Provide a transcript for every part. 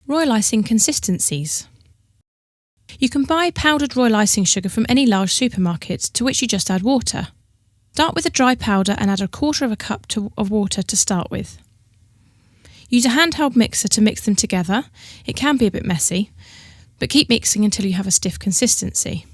Royal Icing consistencies. You can buy powdered Royal Icing sugar from any large supermarket, to which you just add water. Start with a dry powder and add 1/4 cup of water to start with. Use a handheld mixer to mix them together. It can be a bit messy, but keep mixing until you have a stiff consistency.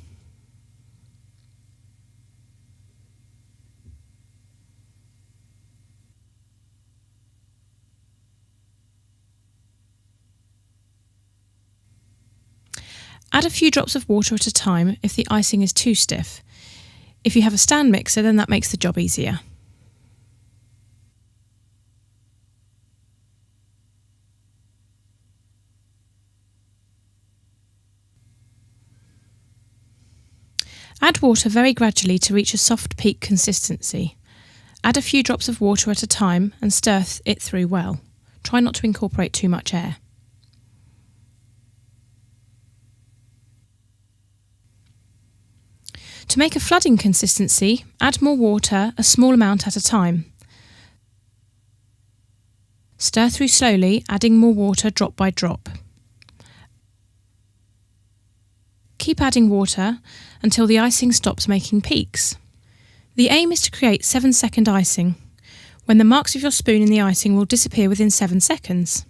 Add a few drops of water at a time if the icing is too stiff. If you have a stand mixer, then that makes the job easier. Add water very gradually to reach a soft peak consistency. Add a few drops of water at a time and stir it through well. Try not to incorporate too much air. To make a flooding consistency, add more water, a small amount at a time. Stir through slowly, adding more water drop by drop. Keep adding water until the icing stops making peaks. The aim is to create 7-second icing, when the marks of your spoon in the icing will disappear within 7 seconds.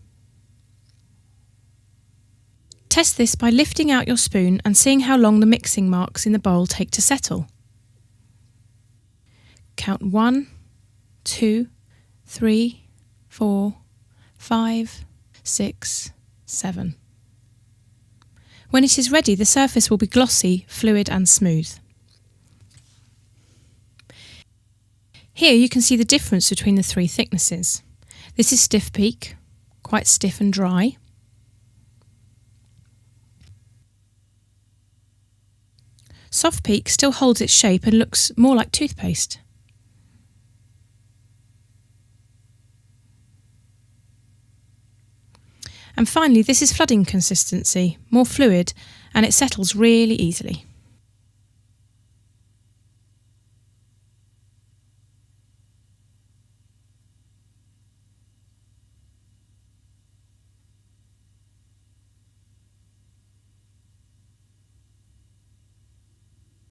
Test this by lifting out your spoon and seeing how long the mixing marks in the bowl take to settle. Count 1, 2, 3, 4, 5, 6, 7. When it is ready, the surface will be glossy, fluid and smooth. Here you can see the difference between the 3 thicknesses. This is stiff peak, quite stiff and dry. Soft peak still holds its shape and looks more like toothpaste. And finally, this is flooding consistency, more fluid, and it settles really easily.